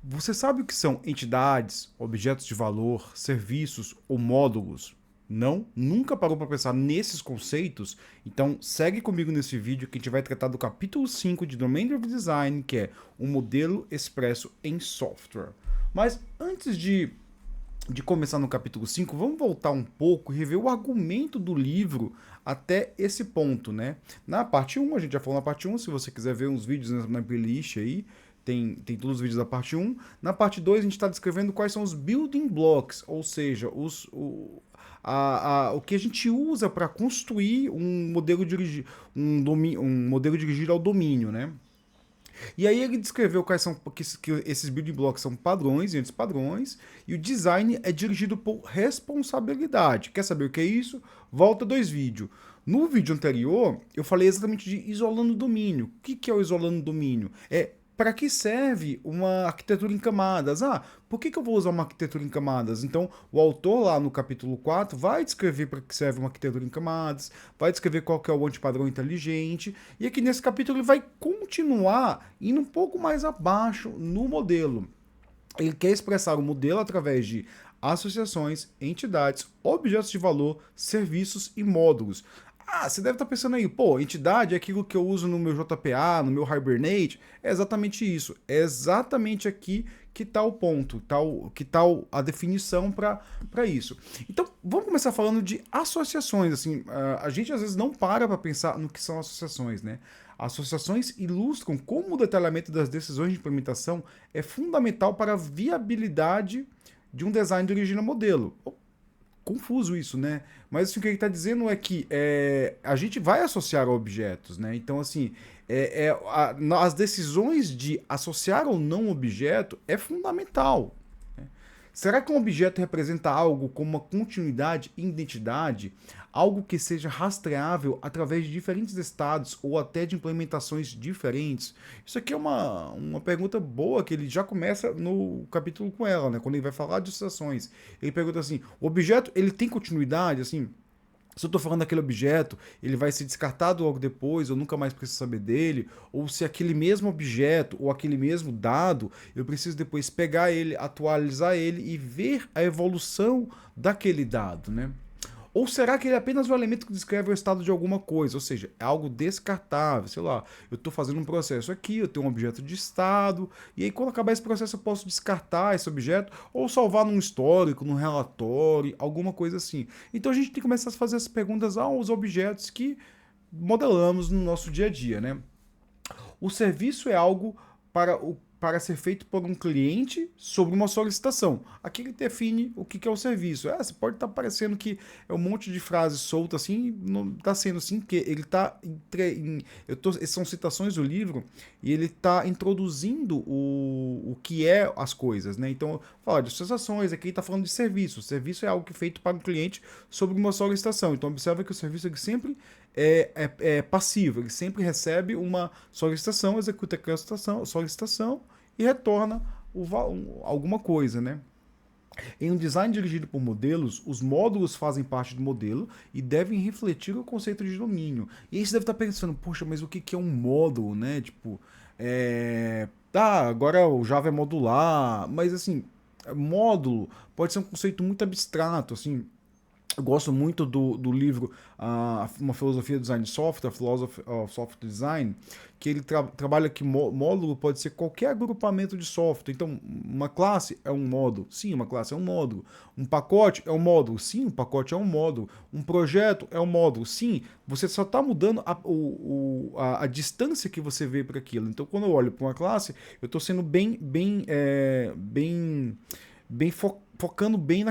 Você sabe o que são entidades, objetos de valor, serviços ou módulos? Não? Nunca parou para pensar nesses conceitos? Então segue comigo nesse vídeo que a gente vai tratar do capítulo 5 de Domain Driven Design, que é o modelo expresso em software. Mas antes de começar no capítulo 5, vamos voltar um pouco e rever o argumento do livro até esse ponto, né? Na parte um, a gente já falou na parte um, se você quiser ver uns vídeos na playlist aí, tem todos os vídeos da parte um. Na parte 2 a gente está descrevendo quais são os building blocks, ou seja, o que a gente usa para construir um modelo, um modelo dirigido ao domínio, né? E aí ele descreveu quais são que esses building blocks são padrões e antipadrões, e o design é dirigido por responsabilidade. Quer saber o que é isso? Volta dois vídeos. No vídeo anterior, eu falei exatamente de isolando domínio. O que é o isolando domínio? É para que serve uma arquitetura em camadas? Ah, por que eu vou usar uma arquitetura em camadas? Então, o autor lá no capítulo 4 vai descrever para que serve uma arquitetura em camadas, vai descrever qual que é o antipadrão inteligente, e aqui nesse capítulo ele vai continuar indo um pouco mais abaixo no modelo. Ele quer expressar o modelo através de associações, entidades, objetos de valor, serviços e módulos. Ah, você deve estar pensando aí, pô, entidade é aquilo que eu uso no meu JPA, no meu Hibernate. É exatamente isso. É exatamente aqui que está o ponto, que está a definição para isso. Então, vamos começar falando de associações. Assim, a gente às vezes não para pensar no que são associações, né? Associações ilustram como o detalhamento das decisões de implementação é fundamental para a viabilidade de um design de origem modelo. Confuso isso, né? Mas assim, o que ele está dizendo é que a gente vai associar objetos, né? Então, assim, as decisões de associar ou não objeto é fundamental. Será que um objeto representa algo como uma continuidade e identidade? Algo que seja rastreável através de diferentes estados ou até de implementações diferentes? Isso aqui é uma pergunta boa que ele já começa no capítulo com ela, né? Quando ele vai falar de associações. Ele pergunta assim, o objeto ele tem continuidade? Assim, se eu estou falando daquele objeto, ele vai ser descartado logo depois, eu nunca mais preciso saber dele, ou se aquele mesmo objeto ou aquele mesmo dado, eu preciso depois pegar ele, atualizar ele e ver a evolução daquele dado, né? Ou será que ele é apenas um elemento que descreve o estado de alguma coisa? Ou seja, é algo descartável. Sei lá, eu estou fazendo um processo aqui, eu tenho um objeto de estado, e aí quando acabar esse processo eu posso descartar esse objeto ou salvar num histórico, num relatório, alguma coisa assim. Então a gente tem que começar a fazer essas perguntas aos objetos que modelamos no nosso dia a dia, né? O serviço é algo para ser feito por um cliente sobre uma solicitação. Aqui ele define o que é o serviço. Você pode estar parecendo que é um monte de frases soltas assim, não está sendo assim, porque ele está. Essas são citações do livro e ele está introduzindo o que é as coisas, né? Então, fala de associações, aqui ele está falando de serviço. O serviço é algo que é feito para o cliente sobre uma solicitação. Então, observa que o serviço ele sempre é passivo, ele sempre recebe uma solicitação, executa aquela solicitação e retorna alguma coisa, né? Em um design dirigido por modelos, os módulos fazem parte do modelo e devem refletir o conceito de domínio. E aí você deve estar pensando, poxa, mas o que é um módulo, né? Tipo, agora o Java é modular, mas assim, módulo pode ser um conceito muito abstrato, assim. Eu gosto muito do livro Uma Filosofia do Design de Software, Philosophy of Software Design, que ele trabalha que módulo pode ser qualquer agrupamento de software. Então, uma classe é um módulo. Sim, uma classe é um módulo. Um pacote é um módulo. Sim, um pacote é um módulo. Um projeto é um módulo. Sim, você só está mudando a distância que você vê para aquilo. Então, quando eu olho para uma classe, eu estou sendo bem focando bem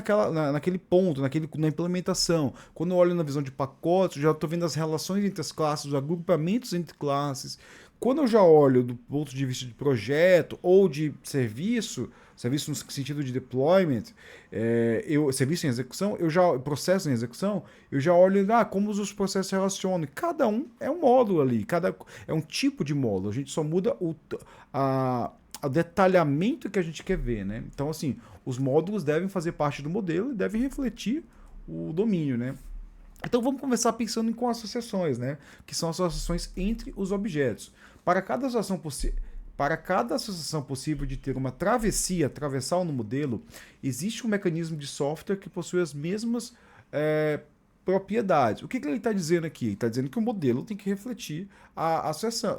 naquele ponto, na implementação. Quando eu olho na visão de pacotes, eu já estou vendo as relações entre as classes, os agrupamentos entre classes. Quando eu já olho do ponto de vista de projeto ou de serviço no sentido de deployment, serviço em execução, processo em execução, eu já olho como os processos se relacionam. Cada um é um módulo ali, é um tipo de módulo. A gente só muda o detalhamento que a gente quer ver, né? Então, assim, os módulos devem fazer parte do modelo e devem refletir o domínio, né? Então vamos começar pensando com associações, né? Que são associações entre os objetos. Para cada associação para cada associação possível de ter uma travessia, atravessar no modelo, existe um mecanismo de software que possui as mesmas propriedades. O que ele está dizendo aqui? Ele está dizendo que o modelo tem que refletir a associação,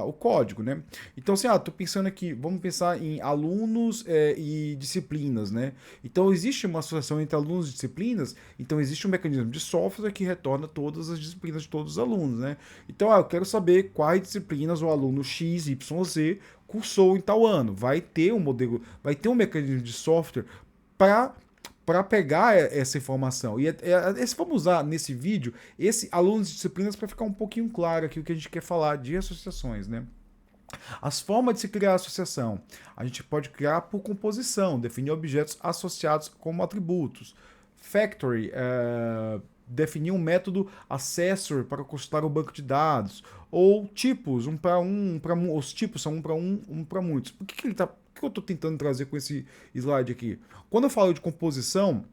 o código, né? Então, assim, tô pensando aqui, vamos pensar em alunos e disciplinas, né? Então, existe uma associação entre alunos e disciplinas, então existe um mecanismo de software que retorna todas as disciplinas de todos os alunos, né? Então, eu quero saber quais disciplinas o aluno X, Y, Z cursou em tal ano. Vai ter um modelo, vai ter um mecanismo de software para pegar essa informação. E vamos usar nesse vídeo esse alunos de disciplinas para ficar um pouquinho claro aqui o que a gente quer falar de associações, né? As formas de se criar associação. A gente pode criar por composição, definir objetos associados como atributos. Factory, definir um método accessor para consultar o banco de dados. Ou tipos, os tipos são um para muitos. Por que eu estou tentando trazer com esse slide aqui? Quando eu falo de composição,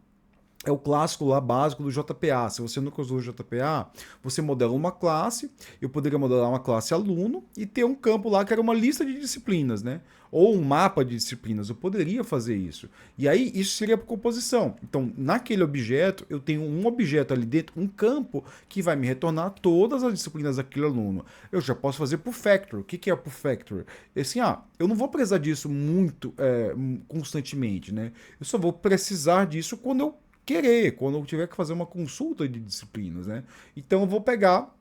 é o clássico lá básico do JPA. Se você nunca usou o JPA, você modela uma classe. Eu poderia modelar uma classe aluno e ter um campo lá que era uma lista de disciplinas, né? Ou um mapa de disciplinas. Eu poderia fazer isso. E aí, isso seria por composição. Então, naquele objeto, eu tenho um objeto ali dentro, um campo, que vai me retornar todas as disciplinas daquele aluno. Eu já posso fazer por factor. O que é por factor? Assim, eu não vou precisar disso muito constantemente, né? Eu só vou precisar disso quando eu quando eu tiver que fazer uma consulta de disciplinas, né? Então eu vou pegar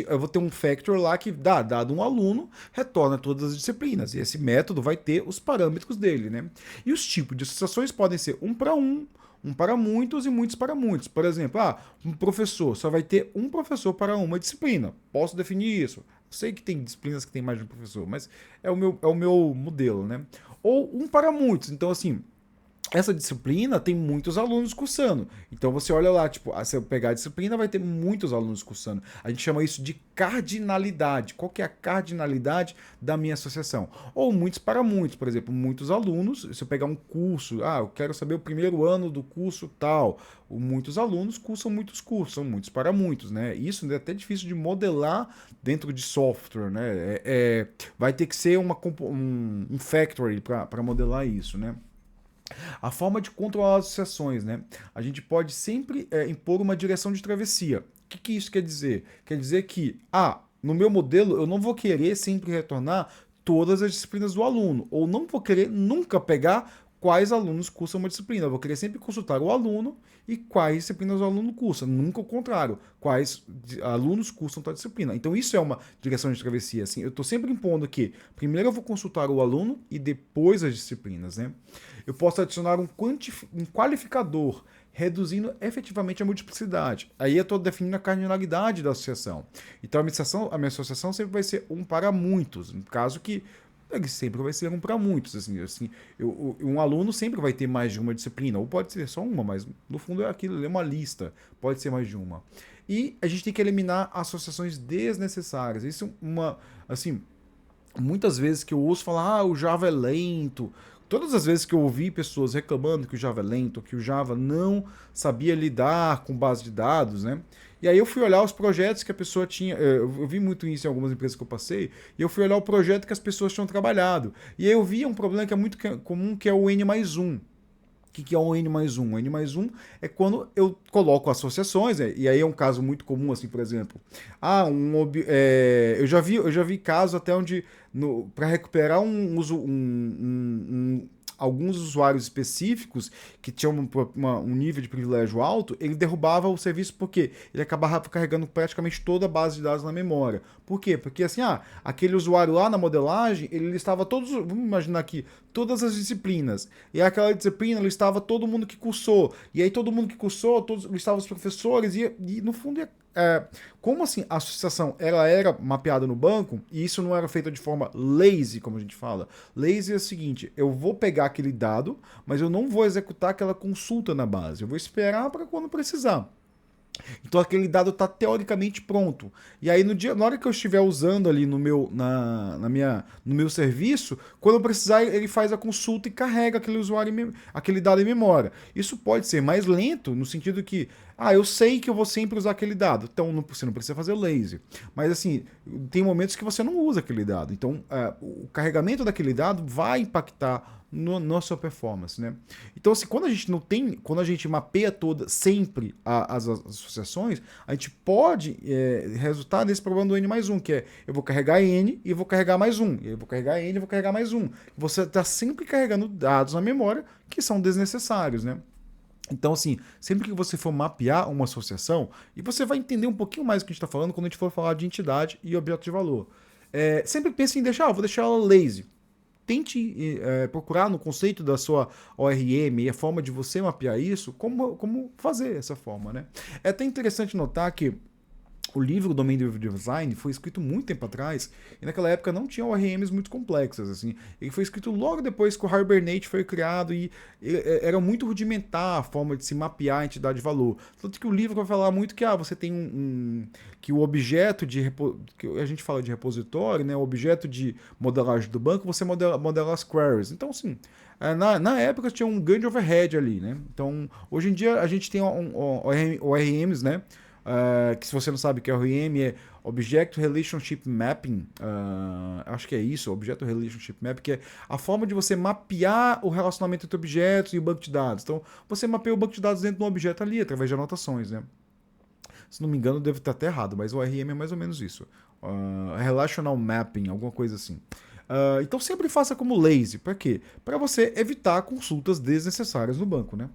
eu vou ter um factor lá que dado um aluno, retorna todas as disciplinas. E esse método vai ter os parâmetros dele, né? E os tipos de associações podem ser um para muitos e muitos para muitos. Por exemplo, um professor só vai ter um professor para uma disciplina. Posso definir isso. Sei que tem disciplinas que tem mais de um professor, mas é o meu modelo, né? Ou um para muitos. Então, assim, essa disciplina tem muitos alunos cursando. Então você olha lá, tipo, se eu pegar a disciplina, vai ter muitos alunos cursando. A gente chama isso de cardinalidade. Qual que é a cardinalidade da minha associação? Ou muitos para muitos, por exemplo, muitos alunos, se eu pegar um curso, eu quero saber o primeiro ano do curso tal. Muitos alunos cursam muitos cursos, são muitos para muitos, né? Isso é até difícil de modelar dentro de software, né? Vai ter que ser um factory para modelar isso, né? A forma de controlar as associações, né? A gente pode sempre impor uma direção de travessia. O que isso quer dizer? Quer dizer que, no meu modelo, eu não vou querer sempre retornar todas as disciplinas do aluno, ou não vou querer nunca pegar quais alunos cursam uma disciplina. Eu vou querer sempre consultar o aluno e quais disciplinas o aluno cursa. Nunca o contrário, quais alunos cursam tal disciplina. Então isso é uma direção de travessia. Assim, eu estou sempre impondo que primeiro eu vou consultar o aluno e depois as disciplinas, né? Eu posso adicionar um qualificador, reduzindo efetivamente a multiplicidade. Aí eu estou definindo a cardinalidade da associação. Então a minha associação sempre vai ser um para muitos, no caso que ele sempre vai ser um para muitos. Assim, um aluno sempre vai ter mais de uma disciplina, ou pode ser só uma, mas no fundo é aquilo, é uma lista, pode ser mais de uma. E a gente tem que eliminar associações desnecessárias. Isso é muitas vezes que eu ouço falar, o Java é lento. Todas as vezes que eu ouvi pessoas reclamando que o Java é lento, que o Java não sabia lidar com base de dados, né? E aí eu fui olhar os projetos que a pessoa tinha, eu vi muito isso em algumas empresas que eu passei, e eu fui olhar o projeto que as pessoas tinham trabalhado. E aí eu vi um problema que é muito comum, que é o N+1. O que é o N+1? O N+1 é quando eu coloco associações, e aí é um caso muito comum, assim, por exemplo. Eu já vi casos até onde, para recuperar alguns usuários específicos que tinham um nível de privilégio alto, ele derrubava o serviço porque ele acabava carregando praticamente toda a base de dados na memória. Por quê? Porque assim, aquele usuário lá na modelagem, ele listava vamos imaginar aqui, todas as disciplinas. E aquela disciplina listava todo mundo que cursou. E aí todo mundo que cursou, listava os professores, e no fundo como assim a associação ela era mapeada no banco e isso não era feito de forma lazy, como a gente fala. Lazy é o seguinte, eu vou pegar aquele dado, mas eu não vou executar aquela consulta na base, eu vou esperar para quando precisar. Então aquele dado está teoricamente pronto. E aí na hora que eu estiver usando ali no meu serviço, quando eu precisar, ele faz a consulta e carrega aquele usuário, aquele dado em memória. Isso pode ser mais lento, no sentido que, eu sei que eu vou sempre usar aquele dado. Então você não precisa fazer lazy. Mas assim, tem momentos que você não usa aquele dado. Então o carregamento daquele dado vai impactar na sua performance, né? Então, assim, quando a gente mapeia sempre as associações, a gente pode resultar nesse problema do N mais um, que é eu vou carregar N e vou carregar mais um, e eu vou carregar N e vou carregar mais um. Você está sempre carregando dados na memória que são desnecessários, né? Então, assim, sempre que você for mapear uma associação, e você vai entender um pouquinho mais do que a gente está falando quando a gente for falar de entidade e objeto de valor. Sempre pense em vou deixar ela lazy. Tente procurar no conceito da sua ORM e a forma de você mapear isso, como fazer essa forma, né? É até interessante notar que o livro Domain Driven Design foi escrito muito tempo atrás e naquela época não tinha ORMs muito complexas, assim. Ele foi escrito logo depois que o Hibernate foi criado e era muito rudimentar a forma de se mapear a entidade de valor. Tanto que o livro vai falar muito que você tem que o objeto que a gente fala de repositório, né, o objeto de modelagem do banco, você modela as queries. Então, assim, na época tinha um grande overhead ali, né? Então, hoje em dia a gente tem ORMs, né? Que se você não sabe o que é ORM, é Object Relationship Mapping, acho que é isso, Object Relationship Mapping, que é a forma de você mapear o relacionamento entre objetos e o banco de dados. Então, você mapeia o banco de dados dentro de um objeto ali, através de anotações, né? Se não me engano, deve estar até errado, mas o ORM é mais ou menos isso. Relational Mapping, alguma coisa assim. Então sempre faça como lazy. Para quê? Para você evitar consultas desnecessárias no banco, né?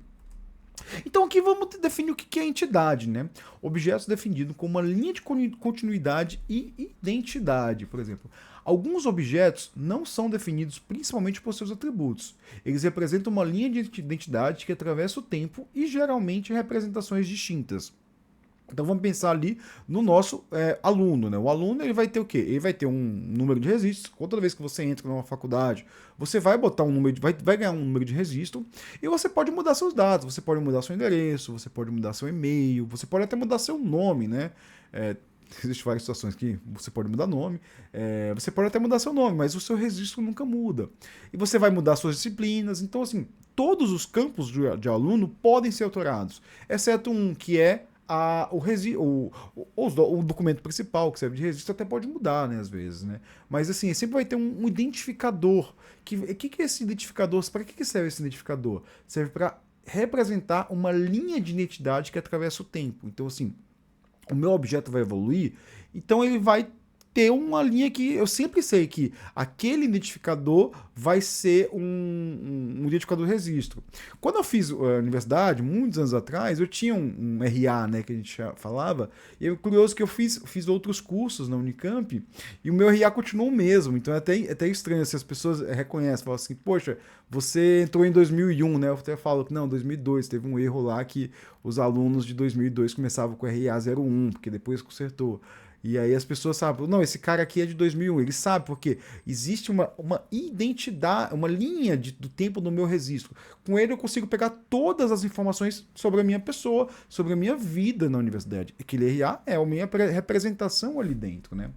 Então aqui vamos definir o que é entidade, né? Objetos definidos como uma linha de continuidade e identidade, por exemplo. Alguns objetos não são definidos principalmente por seus atributos. Eles representam uma linha de identidade que atravessa o tempo e geralmente representações distintas. Então vamos pensar ali no nosso aluno, né? O aluno ele vai ter o quê? Ele vai ter um número de registros. Toda vez que você entra numa faculdade, você vai botar um número, vai ganhar um número de registro e você pode mudar seus dados. Você pode mudar seu endereço, você pode mudar seu e-mail, você pode até mudar seu nome, né? Existem várias situações que você pode mudar nome, você pode até mudar seu nome, mas o seu registro nunca muda. E você vai mudar suas disciplinas. Então, assim, todos os campos de aluno podem ser alterados, exceto um que é o documento principal que serve de registro até pode mudar, né, às vezes, né? Mas assim, sempre vai ter um identificador. Que é esse identificador? Para que serve esse identificador? Serve para representar uma linha de identidade que atravessa o tempo. Então, assim, o meu objeto vai evoluir, então ele vai ter uma linha que eu sempre sei que aquele identificador vai ser um identificador de registro. Quando eu fiz a universidade, muitos anos atrás, eu tinha um RA, né, que a gente falava, e é curioso que eu fiz outros cursos na Unicamp, e o meu RA continuou o mesmo, então é até estranho, se as pessoas reconhecem, falam assim, poxa, você entrou em 2001, né, eu até falo que não, 2002, teve um erro lá que os alunos de 2002 começavam com RA 01, porque depois consertou. E aí as pessoas sabem, não, esse cara aqui é de 2001, ele sabe porque existe uma identidade, uma linha do tempo no meu registro. Com ele eu consigo pegar todas as informações sobre a minha pessoa, sobre a minha vida na universidade. Aquele RA é a minha representação ali dentro, né?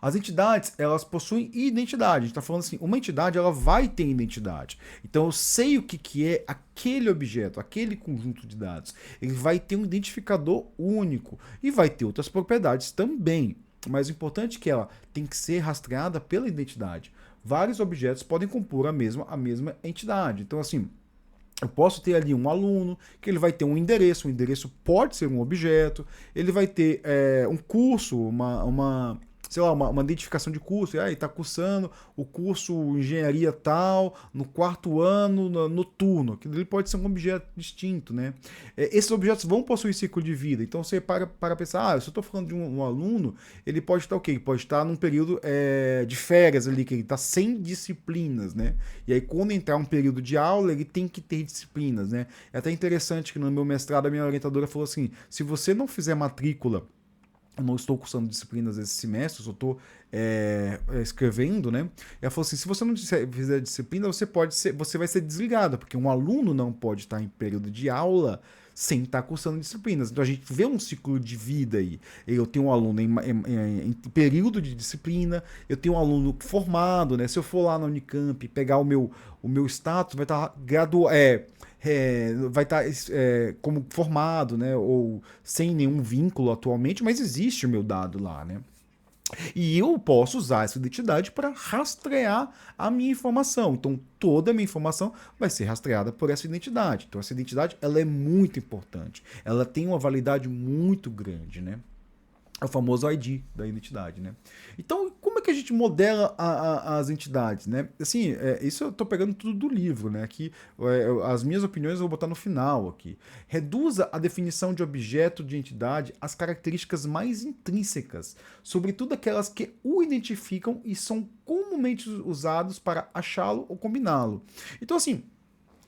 As entidades, elas possuem identidade. A gente está falando assim, uma entidade, ela vai ter identidade. Então, eu sei o que é aquele objeto, aquele conjunto de dados. Ele vai ter um identificador único e vai ter outras propriedades também. Mas o importante é que ela tem que ser rastreada pela identidade. Vários objetos podem compor a mesma entidade. Então, assim, eu posso ter ali um aluno que ele vai ter um endereço. O endereço pode ser um objeto. Ele vai ter um curso, sei lá, uma identificação de curso, ele está cursando o curso engenharia tal, no quarto ano, noturno, que ele pode ser um objeto distinto, né? Esses objetos vão possuir ciclo de vida, então você para pensar, se eu estou falando de um aluno, ele pode estar o quê? Ele pode estar num período de férias ali, que ele está sem disciplinas, né? E aí quando entrar um período de aula, ele tem que ter disciplinas, né? É até interessante que no meu mestrado a minha orientadora falou assim, se você não fizer matrícula, eu não estou cursando disciplinas esse semestre, eu só estou escrevendo, né? Ela falou assim, se você não fizer disciplina, você vai ser desligado, porque um aluno não pode estar em período de aula sem estar cursando disciplinas. Então a gente vê um ciclo de vida aí. Eu tenho um aluno em período de disciplina, eu tenho um aluno formado, né? Se eu for lá na Unicamp pegar o meu status, vai estar vai estar como formado, né? Ou sem nenhum vínculo atualmente, mas existe o meu dado lá, né? E eu posso usar essa identidade para rastrear a minha informação. Então, toda a minha informação vai ser rastreada por essa identidade. Então, essa identidade ela é muito importante. Ela tem uma validade muito grande, né? É o famoso ID da identidade, né? Então, como é que a gente modela as entidades, né? Assim, isso eu tô pegando tudo do livro, né? Aqui, as minhas opiniões eu vou botar no final aqui. Reduza a definição de objeto de entidade às características mais intrínsecas, sobretudo aquelas que o identificam e são comumente usados para achá-lo ou combiná-lo. Então, assim,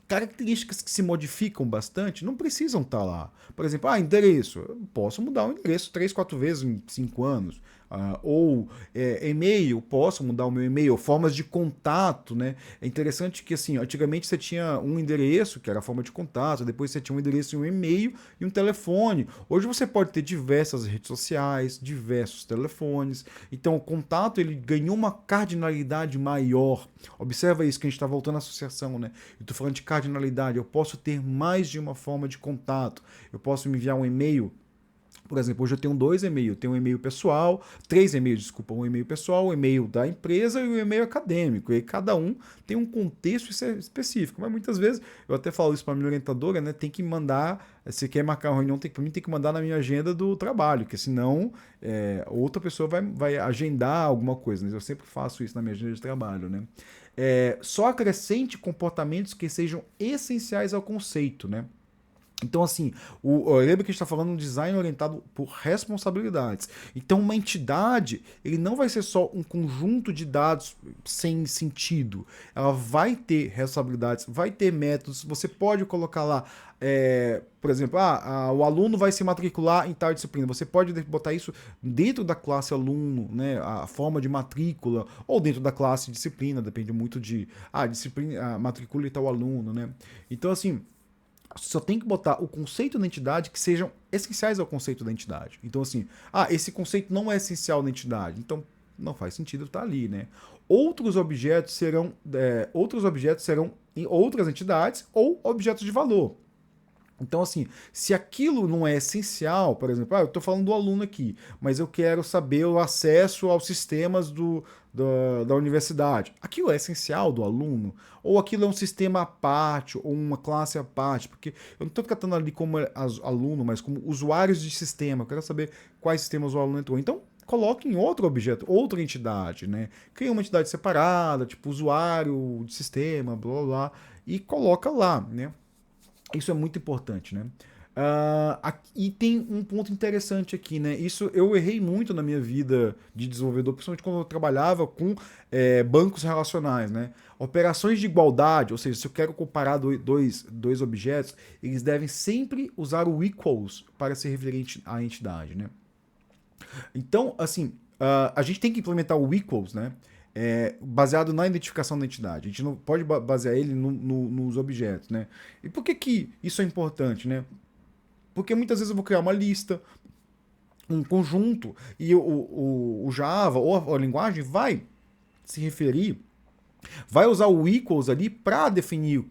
características que se modificam bastante não precisam estar lá. Por exemplo, endereço. Eu posso mudar o endereço 3, 4 vezes em 5 anos. Ou e-mail, posso mudar o meu e-mail. Formas de contato, né? É interessante que, assim, antigamente você tinha um endereço, que era a forma de contato, depois você tinha um endereço e um e-mail e um telefone. Hoje você pode ter diversas redes sociais, diversos telefones. Então, o contato, ele ganhou uma cardinalidade maior. Observa isso, que a gente está voltando à associação, né? Eu estou falando de cardinalidade. Eu posso ter mais de uma forma de contato. Eu posso me enviar um e-mail. Por exemplo, hoje eu tenho 2 e-mails. Eu tenho um e-mail pessoal, 3 e-mails, desculpa, um e-mail pessoal, um e-mail da empresa e um e-mail acadêmico. E aí cada um tem um contexto específico. Mas muitas vezes, eu até falo isso para a minha orientadora, né? Tem que mandar, se quer marcar uma reunião, para mim tem que mandar na minha agenda do trabalho, porque senão outra pessoa vai agendar alguma coisa. Né? Eu sempre faço isso na minha agenda de trabalho, né? Só acrescente comportamentos que sejam essenciais ao conceito, né? Então, assim, lembra que a gente está falando de um design orientado por responsabilidades. Então, uma entidade, ele não vai ser só um conjunto de dados sem sentido. Ela vai ter responsabilidades, vai ter métodos. Você pode colocar lá, por exemplo, o aluno vai se matricular em tal disciplina. Você pode botar isso dentro da classe aluno, né, a forma de matrícula, ou dentro da classe disciplina, depende muito de, disciplina, matrícula e tal aluno, né? Então, assim, só tem que botar o conceito da entidade que sejam essenciais ao conceito da entidade. Então, assim, esse conceito não é essencial na entidade, então não faz sentido estar ali, né? Outros objetos serão em outras entidades ou objetos de valor. Então, assim, se aquilo não é essencial, por exemplo, eu estou falando do aluno aqui, mas eu quero saber o acesso aos sistemas da universidade. Aquilo é essencial do aluno? Ou aquilo é um sistema à parte, ou uma classe à parte? Porque eu não estou tratando ali como aluno, mas como usuários de sistema. Eu quero saber quais sistemas o aluno entrou. Então, coloque em outro objeto, outra entidade, né? Cria uma entidade separada, tipo usuário de sistema, blá blá blá, e coloca lá, né? Isso é muito importante, né? E tem um ponto interessante aqui, né? Isso eu errei muito na minha vida de desenvolvedor, principalmente quando eu trabalhava com bancos relacionais, né? Operações de igualdade, ou seja, se eu quero comparar dois objetos, eles devem sempre usar o equals para se referir à entidade, né? Então, assim, a gente tem que implementar o equals, né? Baseado na identificação da entidade. A gente não pode basear ele nos objetos, né? E por que isso é importante, né? Porque muitas vezes eu vou criar uma lista, um conjunto, e o Java ou a linguagem vai se referir, vai usar o equals ali para definir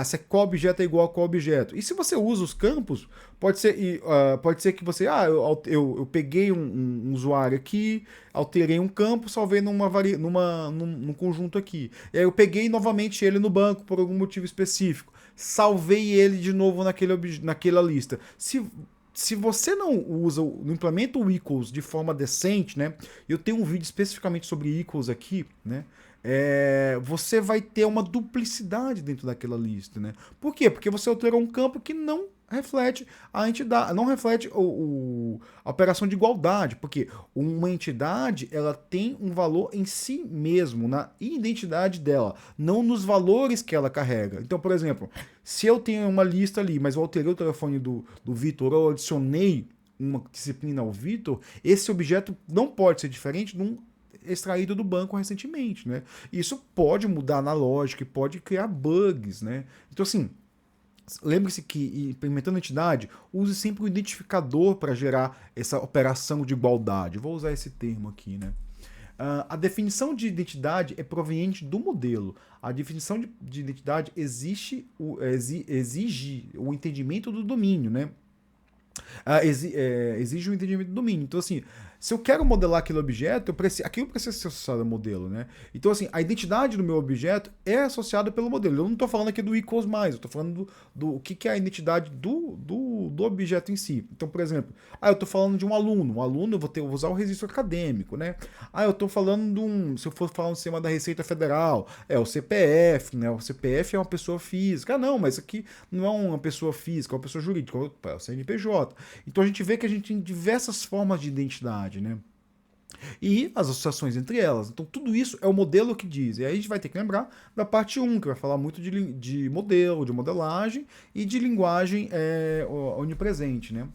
se qual objeto é igual a qual objeto. E se você usa os campos, pode ser que você, eu peguei um usuário aqui, alterei um campo, salvei num conjunto aqui. E aí eu peguei novamente ele no banco por algum motivo específico, salvei ele de novo naquela lista. Se você não implementa o equals de forma decente, né? Eu tenho um vídeo especificamente sobre equals aqui, né? Você vai ter uma duplicidade dentro daquela lista, né? Por quê? Porque você alterou um campo que não reflete a entidade, não reflete a operação de igualdade, porque uma entidade ela tem um valor em si mesmo, na identidade dela, não nos valores que ela carrega. Então, por exemplo, se eu tenho uma lista ali, mas eu alterei o telefone do Vitor ou adicionei uma disciplina ao Vitor, esse objeto não pode ser diferente de um extraído do banco recentemente, né? Isso pode mudar na lógica e pode criar bugs, né? Então, assim, lembre-se que, implementando a entidade, use sempre o identificador para gerar essa operação de igualdade. Vou usar esse termo aqui, né? A definição de identidade é proveniente do modelo. A definição de identidade exige o entendimento do domínio, né? Exige o entendimento do domínio. Então, assim, se eu quero modelar aquele objeto, aquilo precisa ser associado ao modelo, né? Então, assim, a identidade do meu objeto é associada pelo modelo. Eu não estou falando aqui do equals mais, eu estou falando do que é a identidade do objeto em si. Então, por exemplo, eu estou falando de um aluno. Um aluno, eu vou usar o registro acadêmico, né? Eu estou falando se eu for falar um sistema da Receita Federal, é o CPF, né? O CPF é uma pessoa física. Não, mas aqui não é uma pessoa física, é uma pessoa jurídica, é o CNPJ. Então a gente vê que a gente tem diversas formas de identidade, né? E as associações entre elas. Então tudo isso é o modelo que diz. E aí a gente vai ter que lembrar da parte 1, que vai falar muito de modelo, de modelagem e de linguagem onipresente, né?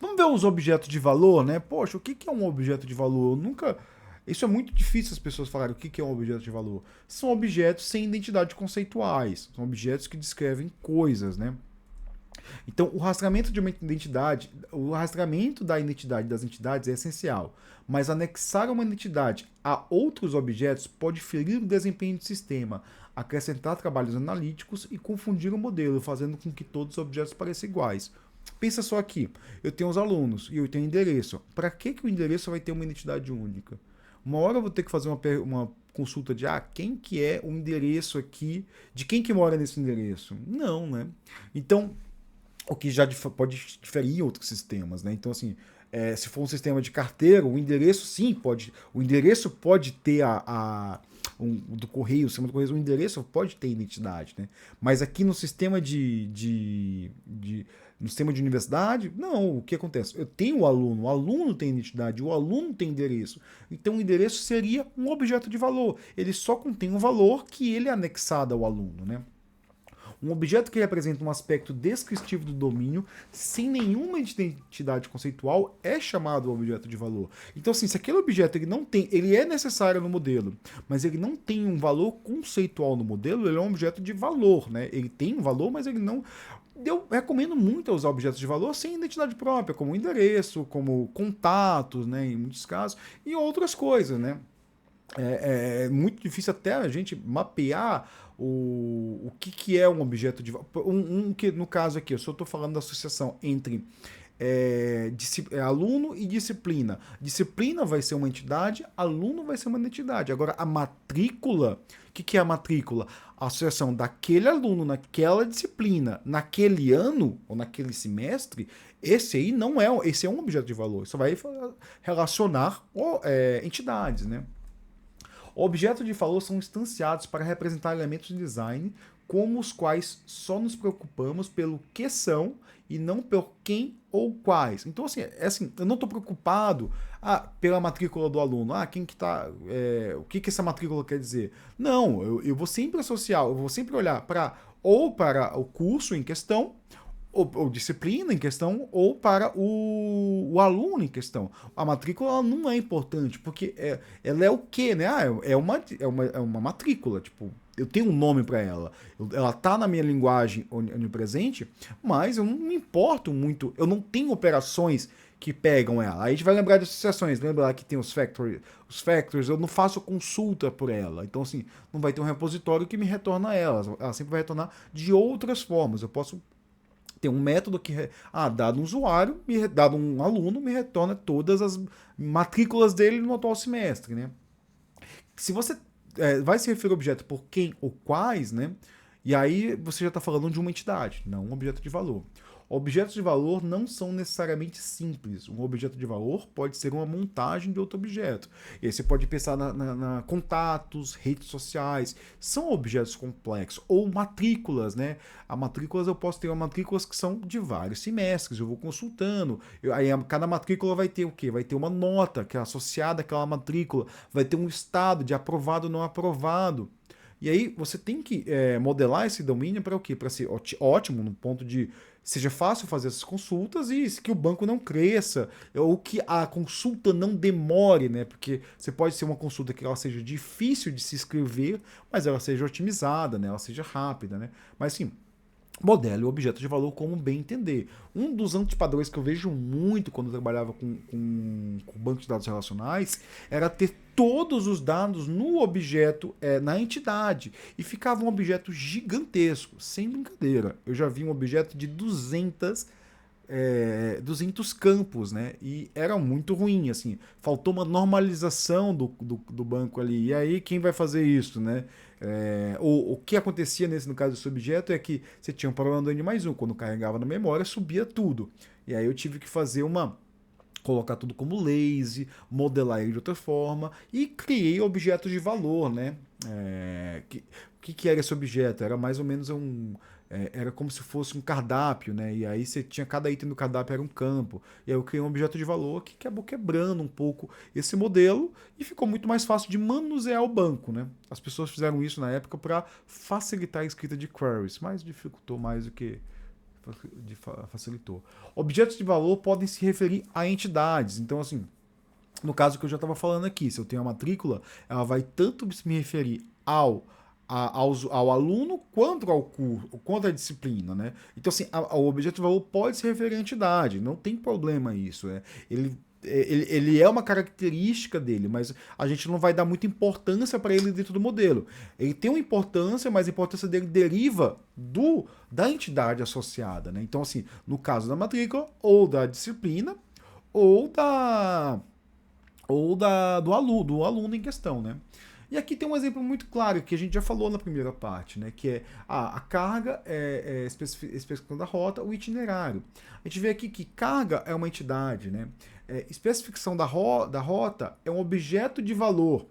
Vamos ver os objetos de valor, né? Poxa, o que é um objeto de valor? Eu nunca... Isso é muito difícil as pessoas falarem o que é um objeto de valor. São objetos sem identidade conceituais. São objetos que descrevem coisas, né? Então, o rastreamento de uma identidade, o rastreamento da identidade das entidades é essencial, mas anexar uma identidade a outros objetos pode ferir o desempenho do sistema, acrescentar trabalhos analíticos e confundir o modelo, fazendo com que todos os objetos pareçam iguais. Pensa só aqui, eu tenho os alunos e eu tenho endereço. Para que o endereço vai ter uma identidade única? Uma hora eu vou ter que fazer uma consulta de quem que é o endereço aqui, de quem que mora nesse endereço? Não, né? Então, o que já pode diferir em outros sistemas, né? Então, assim, se for um sistema de carteira, o endereço sim pode. O endereço pode ter do correio, o sistema do correio, o endereço pode ter identidade, né? Mas aqui no sistema no sistema de universidade, não, o que acontece? Eu tenho o aluno tem identidade, o aluno tem endereço. Então o endereço seria um objeto de valor. Ele só contém um valor que ele é anexado ao aluno, né? Um objeto que representa um aspecto descritivo do domínio, sem nenhuma identidade conceitual, é chamado objeto de valor. Então, assim, se aquele objeto ele é necessário no modelo, mas ele não tem um valor conceitual no modelo, ele é um objeto de valor, né? Ele tem um valor, mas ele não... Eu recomendo muito usar objetos de valor sem identidade própria, como endereço, como contatos, né, em muitos casos, e outras coisas, né? É muito difícil até a gente mapear o que é um objeto de valor. Que no caso aqui, eu só estou falando da associação entre aluno e disciplina. Disciplina vai ser uma entidade, aluno vai ser uma entidade. Agora, a matrícula, o que é a matrícula? A associação daquele aluno naquela disciplina, naquele ano ou naquele semestre, esse é um objeto de valor. Isso vai relacionar entidades, né? Objetos de valor são instanciados para representar elementos de design, como os quais só nos preocupamos pelo que são e não por quem ou quais. Então, assim, eu não estou preocupado pela matrícula do aluno. Quem que tá. O que essa matrícula quer dizer? Não, eu vou sempre associar, eu vou sempre olhar para o curso em questão, ou disciplina em questão, ou para o aluno em questão. A matrícula ela não é importante, porque ela é o quê, né? É uma matrícula, tipo, eu tenho um nome para ela. Ela tá na minha linguagem onipresente, mas eu não me importo muito, eu não tenho operações que pegam ela. Aí a gente vai lembrar de associações, lembra que tem os factors, eu não faço consulta por ela. Então, assim, não vai ter um repositório que me retorna ela sempre vai retornar de outras formas. Eu posso ter um método que, dado um usuário, dado um aluno, me retorna todas as matrículas dele no atual semestre, né? Se você vai se referir ao objeto por quem ou quais, né? E aí você já está falando de uma entidade, não um objeto de valor. Objetos de valor não são necessariamente simples. Um objeto de valor pode ser uma montagem de outro objeto. E aí você pode pensar na contatos, redes sociais. São objetos complexos. Ou matrículas, né? Eu posso ter matrículas que são de vários semestres. Eu vou consultando. Aí cada matrícula vai ter o quê? Vai ter uma nota que é associada àquela matrícula. Vai ter um estado de aprovado ou não aprovado. E aí você tem que modelar esse domínio para o quê? Para ser ótimo no ponto de seja fácil fazer essas consultas e que o banco não cresça, ou que a consulta não demore, né? Porque você pode ser uma consulta que ela seja difícil de se escrever, mas ela seja otimizada, né? Ela seja rápida, né? Mas assim, Modelo e objeto de valor como bem entender. Um dos antipadrões que eu vejo muito quando eu trabalhava com banco de dados relacionais era ter todos os dados no objeto, na entidade, e ficava um objeto gigantesco, sem brincadeira. Eu já vi um objeto de 200 campos, né? E era muito ruim, assim. Faltou uma normalização do banco ali. E aí, quem vai fazer isso, né? O que acontecia no caso desse objeto é que você tinha um problema do N mais um. Quando carregava na memória, subia tudo. E aí eu tive que fazer colocar tudo como lazy, modelar ele de outra forma e criei objetos de valor, né? O que era esse objeto? Era mais ou menos era como se fosse um cardápio, né? E aí você tinha cada item do cardápio era um campo. E aí eu criei um objeto de valor que acabou quebrando um pouco esse modelo e ficou muito mais fácil de manusear o banco, né? As pessoas fizeram isso na época para facilitar a escrita de queries, mas dificultou mais do que facilitou. Objetos de valor podem se referir a entidades. Então, assim, no caso que eu já estava falando aqui, se eu tenho a matrícula, ela vai tanto me referir ao aluno quanto ao curso, quanto à disciplina, né? Então, assim, o objeto de valor pode se referir à entidade, não tem problema isso. Ele é uma característica dele, mas a gente não vai dar muita importância para ele dentro do modelo. Ele tem uma importância, mas a importância dele deriva da entidade associada, né? Então, assim, no caso da matrícula, ou da disciplina, ou do aluno em questão, né? E aqui tem um exemplo muito claro que a gente já falou na primeira parte, né? Que é a carga, especificação da rota, o itinerário. A gente vê aqui que carga é uma entidade, né? Especificação da rota é um objeto de valor.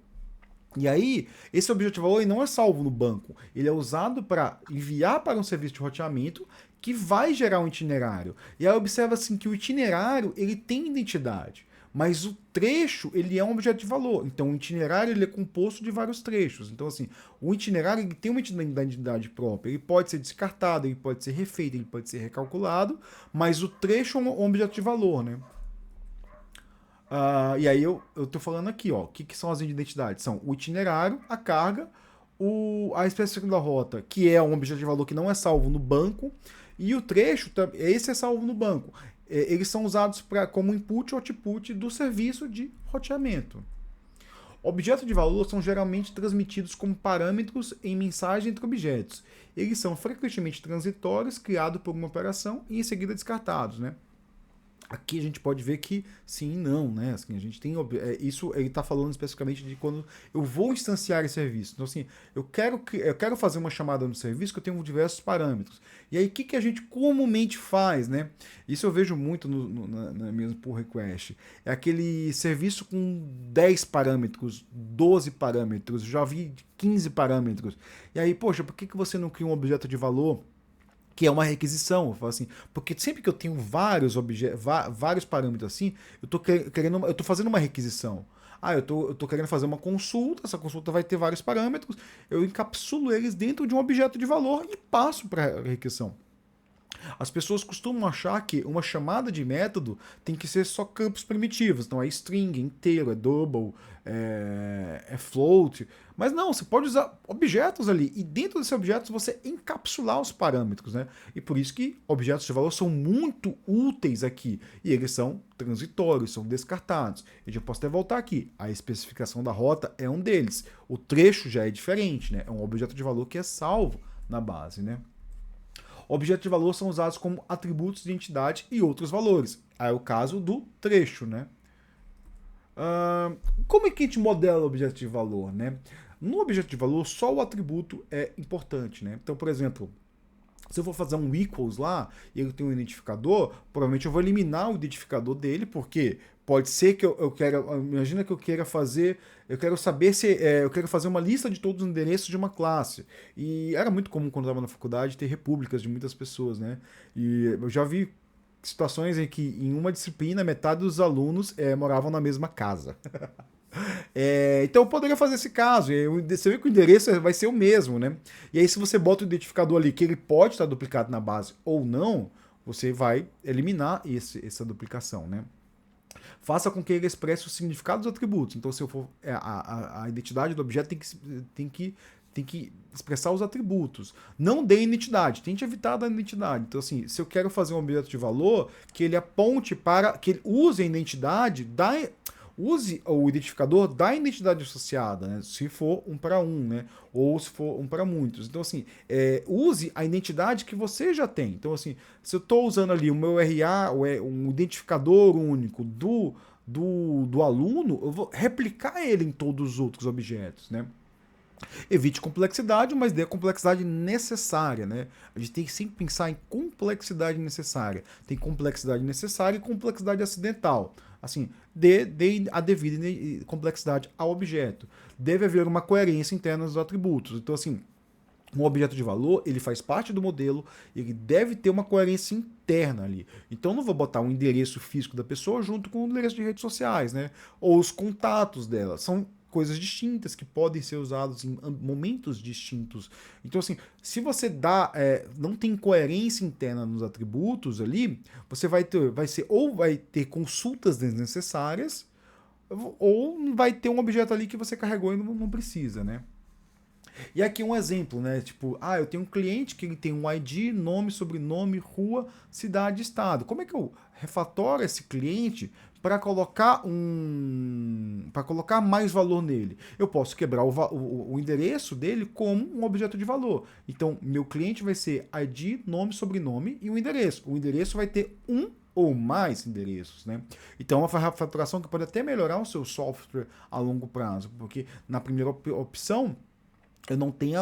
E aí, esse objeto de valor ele não é salvo no banco. Ele é usado para enviar para um serviço de roteamento que vai gerar um itinerário. E aí observa assim que o itinerário ele tem identidade. Mas o trecho, ele é um objeto de valor. Então, o itinerário ele é composto de vários trechos. Então, assim, o itinerário ele tem uma identidade própria. Ele pode ser descartado, ele pode ser refeito, ele pode ser recalculado, mas o trecho é um objeto de valor, né? E aí eu tô falando aqui, ó, o que são as identidades? São o itinerário, a carga, a especificação da rota, que é um objeto de valor que não é salvo no banco, e o trecho, esse é salvo no banco. Eles são usados como input ou output do serviço de roteamento. Objetos de valor são geralmente transmitidos como parâmetros em mensagem entre objetos. Eles são frequentemente transitórios, criados por uma operação e em seguida descartados, né? Aqui a gente pode ver que sim e não, né? Assim, a gente tem isso ele está falando especificamente de quando eu vou instanciar esse serviço. Então assim, eu quero fazer uma chamada no serviço que eu tenho diversos parâmetros. E aí o que a gente comumente faz, né? Isso eu vejo muito na mesmo pull request. É aquele serviço com 10 parâmetros, 12 parâmetros, já vi 15 parâmetros. E aí, poxa, por que você não cria um objeto de valor que é uma requisição? Eu falo assim, porque sempre que eu tenho vários parâmetros assim, eu tô fazendo uma requisição. Eu tô querendo fazer uma consulta, essa consulta vai ter vários parâmetros, eu encapsulo eles dentro de um objeto de valor e passo para a requisição. As pessoas costumam achar que uma chamada de método tem que ser só campos primitivos. Então é string, inteiro, é double, é float. Mas não, você pode usar objetos ali. E dentro desses objetos você encapsular os parâmetros, né? E por isso que objetos de valor são muito úteis aqui. E eles são transitórios, são descartados. Eu já posso até voltar aqui. A especificação da rota é um deles. O trecho já é diferente, né? É um objeto de valor que é salvo na base, né? Objetos de valor são usados como atributos de entidade e outros valores. Aí é o caso do trecho, né? Como é que a gente modela o objeto de valor, né? No objeto de valor, só o atributo é importante, né? Então, por exemplo, se eu for fazer um equals lá e ele tem um identificador, provavelmente eu vou eliminar o identificador dele, porque pode ser que eu quero. Imagina que eu queira fazer. Eu quero saber se. Eu quero fazer uma lista de todos os endereços de uma classe. E era muito comum quando eu estava na faculdade ter repúblicas de muitas pessoas, né? E eu já vi situações em que em uma disciplina metade dos alunos moravam na mesma casa. Então eu poderia fazer esse caso. Você vê que o endereço vai ser o mesmo, né? E aí, se você bota o identificador ali que ele pode estar duplicado na base ou não, você vai eliminar essa duplicação, né? Faça com que ele expresse o significado dos atributos. Então, se eu for a identidade do objeto tem tem que expressar os atributos. Não dê identidade, tente evitar da identidade. Então, assim, se eu quero fazer um objeto de valor, que ele aponte para, que ele use a identidade da... Use o identificador da identidade associada, né? Se for um para um, né? Ou se for um para muitos. Então, assim, use a identidade que você já tem. Então, assim, se eu estou usando ali o meu RA, um identificador único do aluno, eu vou replicar ele em todos os outros objetos, né? Evite complexidade, mas dê a complexidade necessária, né? A gente tem que sempre pensar em complexidade necessária. Tem complexidade necessária e complexidade acidental. Assim, dê a devida complexidade ao objeto. Deve haver uma coerência interna dos atributos. Então, assim, um objeto de valor, ele faz parte do modelo, ele deve ter uma coerência interna ali. Então, não vou botar um endereço físico da pessoa junto com o endereço de redes sociais, né? Ou os contatos dela. São coisas distintas que podem ser usadas em momentos distintos. Então, assim, se você não tem coerência interna nos atributos ali, você vai ter consultas desnecessárias, ou vai ter um objeto ali que você carregou e não precisa, né? E aqui um exemplo, né? Tipo, eu tenho um cliente que ele tem um ID, nome, sobrenome, rua, cidade, estado. Como é que eu refatoro esse cliente para colocar mais valor nele? Eu posso quebrar o endereço dele como um objeto de valor. Então, meu cliente vai ser ID, nome, sobrenome e o endereço. O endereço vai ter um ou mais endereços, né? Então, é uma refatoração que pode até melhorar o seu software a longo prazo, porque na primeira opção eu não tenho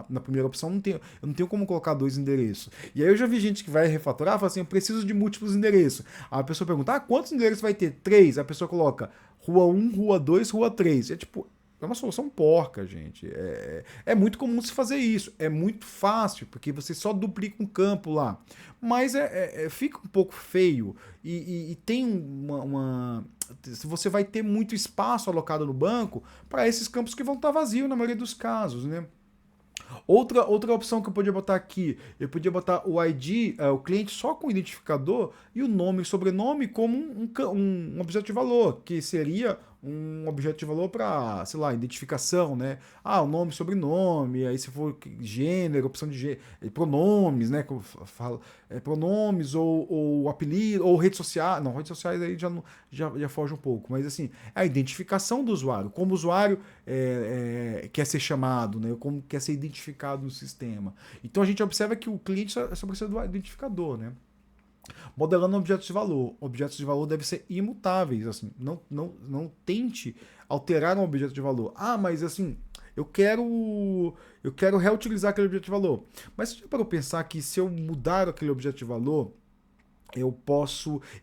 na primeira opção eu não tenho como colocar 2 endereços. E aí eu já vi gente que vai refatorar e fala assim, eu preciso de múltiplos endereços. Aí a pessoa pergunta, quantos endereços vai ter? 3. A pessoa coloca rua 1, rua 2, rua 3. É tipo, é uma solução porca, gente. É muito comum se fazer isso. É muito fácil, porque você só duplica um campo lá. Mas fica um pouco feio. E tem se você vai ter muito espaço alocado no banco para esses campos que vão estar vazios na maioria dos casos, né? Outra opção que eu podia botar aqui, eu podia botar o ID, o cliente só com o identificador e o nome e sobrenome como um objeto de valor, que seria um objeto de valor para, sei lá, identificação, né? O nome, sobrenome, aí se for gênero, opção de gênero, pronomes, né? Que eu falo, pronomes ou apelido, ou redes sociais. Não, redes sociais aí já foge um pouco, mas assim, a identificação do usuário, como o usuário quer ser chamado, né? Como quer ser identificado no sistema. Então a gente observa que o cliente só precisa do identificador, né? Modelando objetos de valor. Objetos de valor devem ser imutáveis. Assim, não tente alterar um objeto de valor. Mas assim, eu quero reutilizar aquele objeto de valor. Mas você já parou pensar que se eu mudar aquele objeto de valor,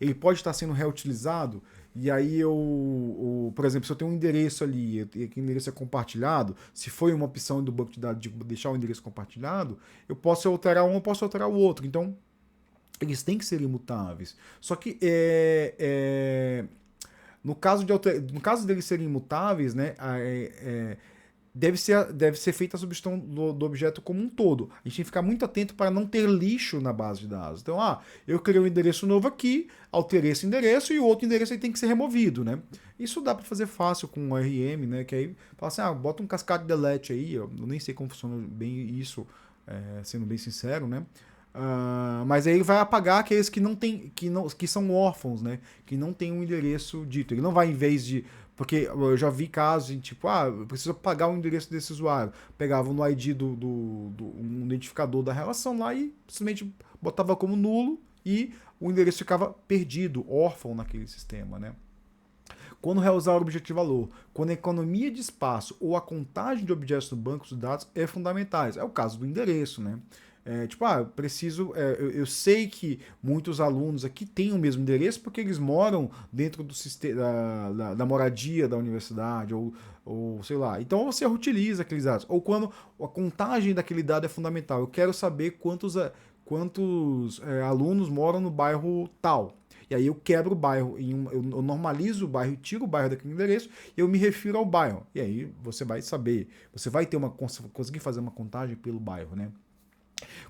ele pode estar sendo reutilizado, e aí por exemplo, se eu tenho um endereço ali, e aquele endereço é compartilhado, se foi uma opção do banco de dados de deixar o endereço compartilhado, eu posso alterar um, eu posso alterar o outro. Então, eles têm que ser imutáveis. Só que no caso deles serem imutáveis, né, deve ser feita a substituição do objeto como um todo. A gente tem que ficar muito atento para não ter lixo na base de dados. Então, eu criei um endereço novo aqui, alterei esse endereço e o outro endereço aí tem que ser removido, né? Isso dá para fazer fácil com o RM, né? Que aí fala assim, bota um cascade delete aí. Eu nem sei como funciona bem isso, sendo bem sincero, né? Mas aí ele vai apagar aqueles que são órfãos, né? Que não tem um endereço dito. Ele não vai, em vez de. Porque eu já vi casos em tipo, eu preciso apagar o endereço desse usuário. Pegava no ID um identificador da relação lá e simplesmente botava como nulo e o endereço ficava perdido, órfão naquele sistema, né? Quando reusar o objeto de valor, quando a economia de espaço ou a contagem de objetos no banco de dados é fundamentais. É o caso do endereço, né? Eu sei que muitos alunos aqui têm o mesmo endereço porque eles moram dentro do sistema da moradia da universidade, ou sei lá. Então você utiliza aqueles dados. Ou quando a contagem daquele dado é fundamental. Eu quero saber quantos alunos moram no bairro tal. E aí eu quebro o bairro, eu normalizo o bairro, tiro o bairro daquele endereço e eu me refiro ao bairro. E aí você vai saber, você vai conseguir fazer uma contagem pelo bairro, né?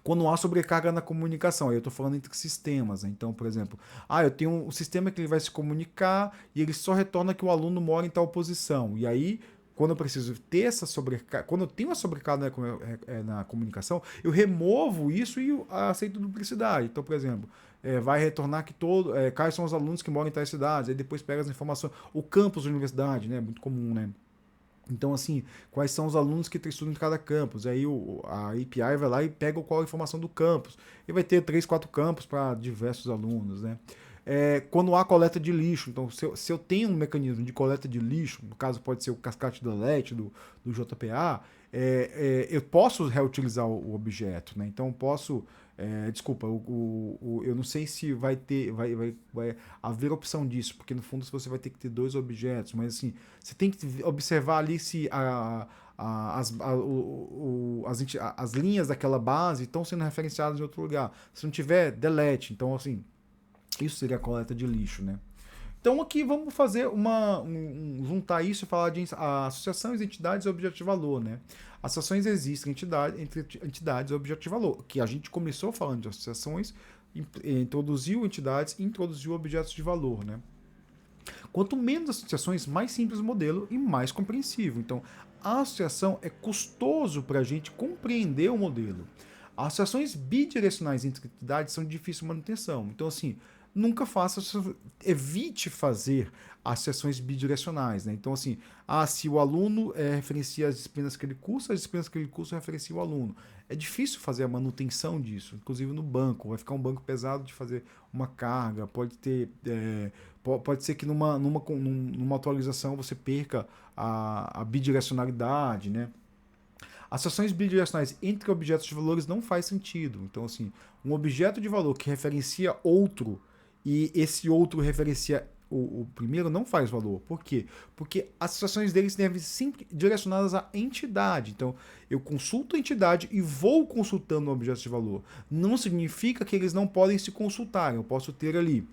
Quando há sobrecarga na comunicação, aí eu estou falando entre sistemas, né? Então, por exemplo, eu tenho um sistema que ele vai se comunicar e ele só retorna que o aluno mora em tal posição. E aí, quando eu preciso ter essa sobrecarga, quando eu tenho uma sobrecarga na comunicação, eu removo isso e aceito duplicidade. Então, por exemplo, vai retornar que quais são os alunos que moram em tais cidades, aí depois pega as informações, o campus da universidade, né? Muito comum, né? Então, assim, quais são os alunos que estudam em cada campus? Aí a API vai lá e pega qual a informação do campus. E vai ter 3, 4 campos para diversos alunos, né? Quando há coleta de lixo, então se eu tenho um mecanismo de coleta de lixo, no caso pode ser o cascate do LET, do JPA, eu posso reutilizar o objeto, né? Então eu posso, desculpa, eu não sei se vai haver opção disso, porque no fundo você vai ter que ter dois objetos, mas assim, você tem que observar ali se as linhas daquela base estão sendo referenciadas em outro lugar. Se não tiver, delete. Então, assim, isso seria a coleta de lixo, né? Então aqui vamos fazer juntar isso e falar de associações, entidades e objetos de valor, né? Associações existem entre entidades e objetos de valor, que a gente começou falando de associações, introduziu entidades e introduziu objetos de valor, né? Quanto menos associações, mais simples o modelo e mais compreensível. Então, a associação é custoso para a gente compreender o modelo. Associações bidirecionais entre entidades são de difícil manutenção. Então, assim, nunca faça, evite fazer associações bidirecionais, né? Então, assim, se o aluno referencia as disciplinas que ele cursa, as disciplinas que ele cursa referenciam o aluno. É difícil fazer a manutenção disso, inclusive no banco. Vai ficar um banco pesado de fazer uma carga, pode ser que numa atualização você perca a bidirecionalidade, né? Associações bidirecionais entre objetos de valores não faz sentido. Então, assim, um objeto de valor que referencia outro e esse outro referencia o primeiro não faz valor. Por quê? Porque as associações deles devem ser sempre direcionadas à entidade. Então, eu consulto a entidade e vou consultando o objeto de valor. Não significa que eles não podem se consultar. Eu posso ter ali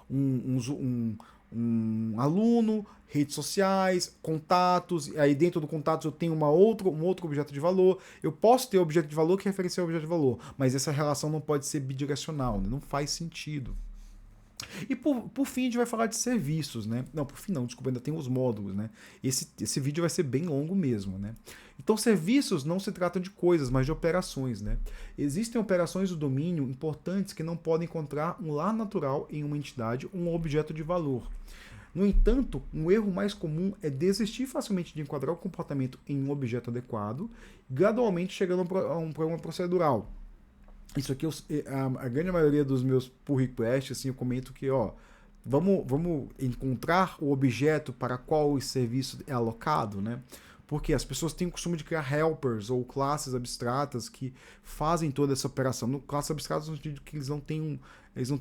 um aluno, redes sociais, contatos, aí dentro do contatos eu tenho um outro objeto de valor. Eu posso ter objeto de valor que referencia ao objeto de valor, mas essa relação não pode ser bidirecional, né? Não faz sentido. E por fim a gente vai falar de serviços, né? Não, por fim não, desculpa, ainda tem os módulos, né? Esse vídeo vai ser bem longo mesmo, né? Então serviços não se tratam de coisas, mas de operações, né? Existem operações do domínio importantes que não podem encontrar um lar natural em uma entidade ou um objeto de valor. No entanto, um erro mais comum é desistir facilmente de enquadrar o comportamento em um objeto adequado, gradualmente chegando a um problema procedural. Isso aqui, a grande maioria dos meus pull requests, assim, eu comento que, ó, vamos encontrar o objeto para qual o serviço é alocado, né? Porque as pessoas têm o costume de criar helpers ou classes abstratas que fazem toda essa operação. No classes abstratas no sentido que eles não têm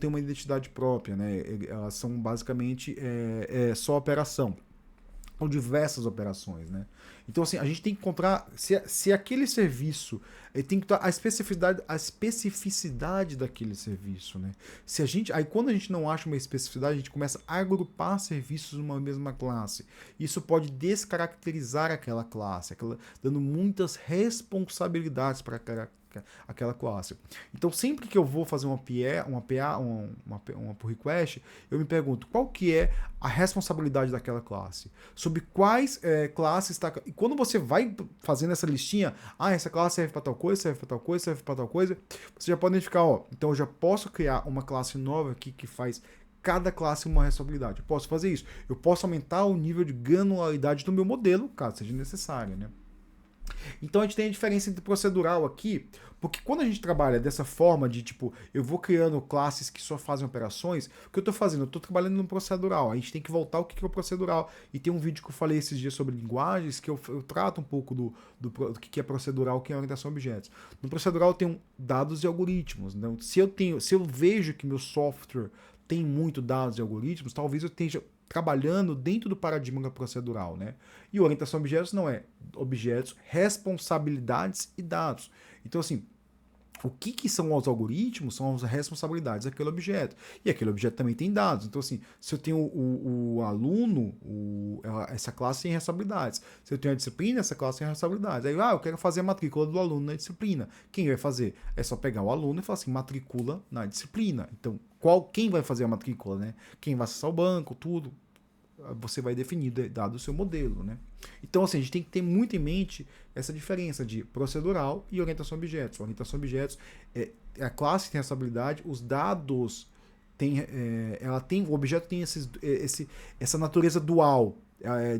uma identidade própria, né? Elas são basicamente só operação. Ou diversas operações, né? Então, assim, a gente tem que encontrar se aquele serviço tem que ter a especificidade daquele serviço, né? Aí quando a gente não acha uma especificidade, a gente começa a agrupar serviços numa mesma classe. Isso pode descaracterizar aquela classe, dando muitas responsabilidades para aquela classe. Então, sempre que eu vou fazer uma pull request, eu me pergunto qual que é a responsabilidade daquela classe, sobre quais classes está. E quando você vai fazendo essa listinha, essa classe serve para tal coisa, serve para tal coisa, serve para tal coisa, você já pode identificar, então eu já posso criar uma classe nova aqui que faz cada classe uma responsabilidade. Eu posso fazer isso. Eu posso aumentar o nível de granularidade do meu modelo, caso seja necessário, né? Então a gente tem a diferença entre procedural aqui, porque quando a gente trabalha dessa forma de tipo, eu vou criando classes que só fazem operações, o que eu estou fazendo? Eu estou trabalhando no procedural. A gente tem que voltar ao que é o procedural. E tem um vídeo que eu falei esses dias sobre linguagens, que eu trato um pouco do que é procedural, o que é orientação a objetos. No procedural eu tenho dados e algoritmos. Então, se eu vejo que meu software tem muito dados e algoritmos, talvez eu esteja trabalhando dentro do paradigma procedural, né? E orientação a objetos não é objetos, responsabilidades e dados. Então, assim, o que são os algoritmos? São as responsabilidades daquele objeto. E aquele objeto também tem dados. Então, assim, se eu tenho o aluno, essa classe tem responsabilidades. Se eu tenho a disciplina, essa classe tem responsabilidades. Aí, eu quero fazer a matrícula do aluno na disciplina. Quem vai fazer? É só pegar o aluno e falar assim, matricula na disciplina. Então, quem vai fazer a matrícula, né? Quem vai acessar o banco, tudo. você vai definir dado o seu modelo, né? Então, assim, a gente tem que ter muito em mente essa diferença de procedural e orientação a objetos. A orientação a objetos é a classe que tem essa habilidade, os dados o objeto tem essa natureza dual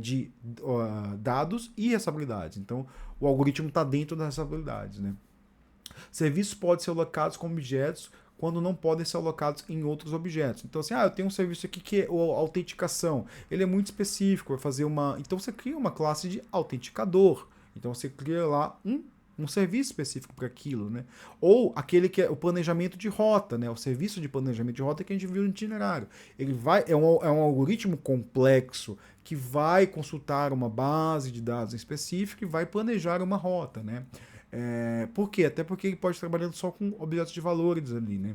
de dados e responsabilidades. Então, o algoritmo está dentro das responsabilidades, né? Serviços podem ser alocados como objetos quando não podem ser alocados em outros objetos. Então, assim, eu tenho um serviço aqui que é a autenticação. Ele é muito específico, vai fazer uma... Então, você cria uma classe de autenticador. Então, você cria lá um serviço específico para aquilo, né? Ou aquele que é o planejamento de rota, né? O serviço de planejamento de rota que a gente viu no itinerário. Ele é um algoritmo complexo que vai consultar uma base de dados específica e vai planejar uma rota, né? Por quê? Até porque ele pode estar trabalhando só com objetos de valores ali, né?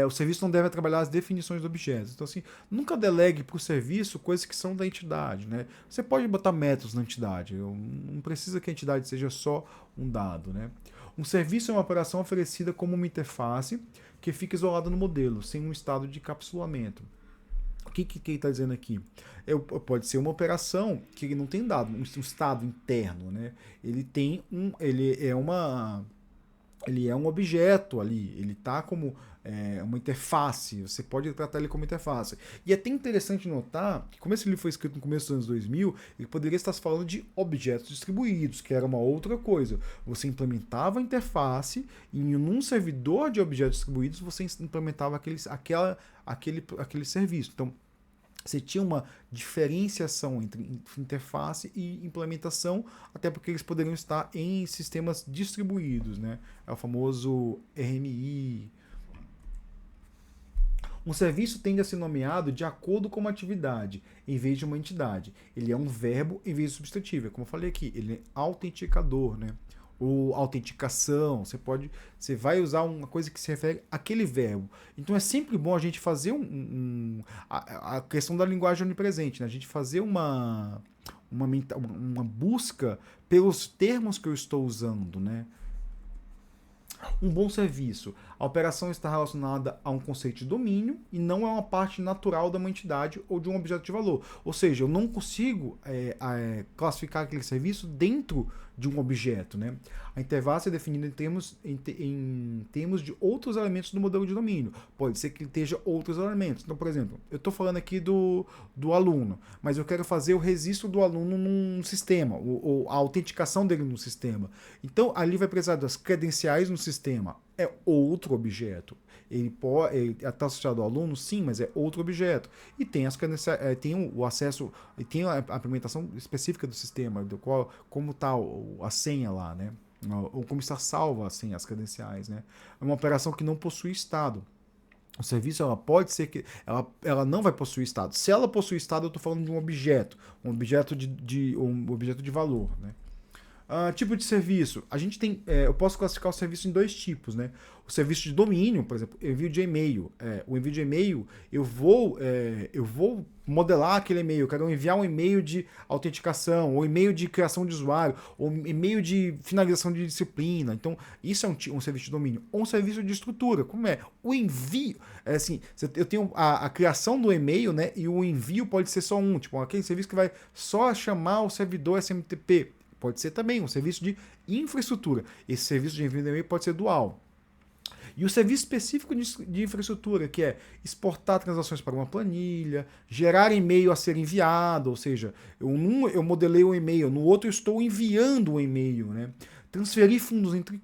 O serviço não deve trabalhar as definições do objeto. Então, assim, nunca delegue para o serviço coisas que são da entidade, né? Você pode botar métodos na entidade, não precisa que a entidade seja só um dado, né? Um serviço é uma operação oferecida como uma interface que fica isolada no modelo, sem um estado de encapsulamento. O que ele está dizendo aqui? Pode ser uma operação que ele não tem dado, um estado interno, né? Ele é um objeto ali, ele está como uma interface, você pode tratar ele como interface. E é até interessante notar que, como esse livro foi escrito no começo dos anos 2000, ele poderia estar falando de objetos distribuídos, que era uma outra coisa. Você implementava a interface e num servidor de objetos distribuídos você implementava aquele serviço. Então, você tinha uma diferenciação entre interface e implementação, até porque eles poderiam estar em sistemas distribuídos, né? É o famoso RMI. Um serviço tende a ser nomeado de acordo com uma atividade, em vez de uma entidade. Ele é um verbo em vez de substantivo. Como eu falei aqui, ele é autenticador, né? Ou autenticação, você vai usar uma coisa que se refere àquele verbo. Então é sempre bom a gente fazer a questão da linguagem onipresente, né? A gente fazer uma busca pelos termos que eu estou usando, né? Um bom serviço. A operação está relacionada a um conceito de domínio e não é uma parte natural de uma entidade ou de um objeto de valor. Ou seja, eu não consigo classificar aquele serviço dentro de um objeto, né? A interface é definida em termos de outros elementos do modelo de domínio. Pode ser que ele esteja outros elementos. Então, por exemplo, eu estou falando aqui do aluno, mas eu quero fazer o registro do aluno num sistema, ou a autenticação dele no sistema. Então, ali vai precisar das credenciais no sistema. É outro objeto. Ele está associado ao aluno, sim, mas é outro objeto. E tem tem o acesso, e tem a implementação específica do sistema, do qual, como está a senha lá, né? Ou como está salva a senha, as credenciais, né? É uma operação que não possui estado. O serviço, ela pode ser que ela não vai possuir estado. Se ela possui estado, eu estou falando de um objeto um objeto de valor, né? Tipo de serviço. A gente tem. Eu posso classificar o serviço em dois tipos, né? O serviço de domínio, por exemplo, envio de e-mail. O envio de e-mail, eu vou modelar aquele e-mail. Eu quero enviar um e-mail de autenticação, ou e-mail de criação de usuário, ou e-mail de finalização de disciplina. Então, isso é um serviço de domínio. Ou um serviço de estrutura. Como é? O envio. Eu tenho a criação do e-mail, né? E o envio pode ser só um. Tipo, aquele serviço que vai só chamar o servidor SMTP. Pode ser também um serviço de infraestrutura. Esse serviço de envio de e-mail pode ser dual. E o serviço específico de infraestrutura, que é exportar transações para uma planilha, gerar e-mail a ser enviado, ou seja, eu modelei um e-mail, no outro eu estou enviando um e-mail, né? Transferir fundos entre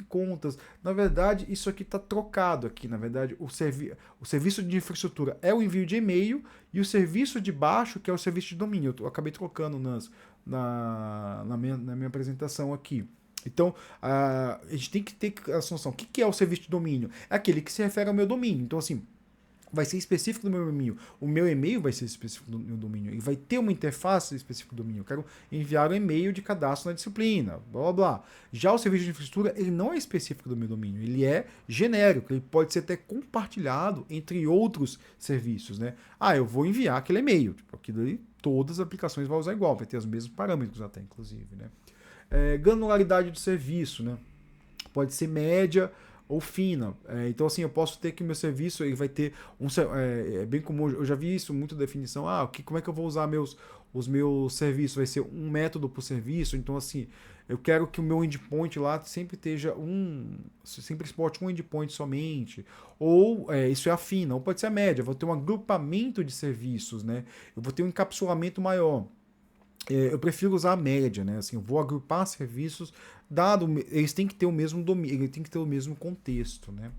contas. Na verdade, isso aqui está trocado aqui. Na verdade, o serviço de infraestrutura é o envio de e-mail e o serviço de baixo, que é o serviço de domínio. Eu acabei trocando na minha apresentação aqui. Então, a gente tem que ter a noção. O que é o serviço de domínio? É aquele que se refere ao meu domínio. Então, assim, vai ser específico do meu e-mail. O meu e-mail vai ser específico do meu domínio. Ele vai ter uma interface específica do domínio. Eu quero enviar um e-mail de cadastro na disciplina, blá blá blá. Já o serviço de infraestrutura, ele não é específico do meu domínio. Ele é genérico. Ele pode ser até compartilhado entre outros serviços, né? Eu vou enviar aquele e-mail. Tipo, aquilo ali, todas as aplicações vão usar igual. Vai ter os mesmos parâmetros até, inclusive, né? Granularidade do serviço, né? Pode ser média ou fina. Então, assim, eu posso ter que o meu serviço ele vai ter é bem comum, eu já vi isso, muita definição. Como é que eu vou usar os meus serviços? Vai ser um método por serviço. Então, assim, eu quero que o meu endpoint lá sempre exporte um endpoint somente. Ou isso é a fina, ou pode ser a média. Eu vou ter um agrupamento de serviços, né? Eu vou ter um encapsulamento maior. Eu prefiro usar a média, né? Assim, eu vou agrupar serviços, eles têm que ter o mesmo domínio, eles têm que ter o mesmo contexto, né?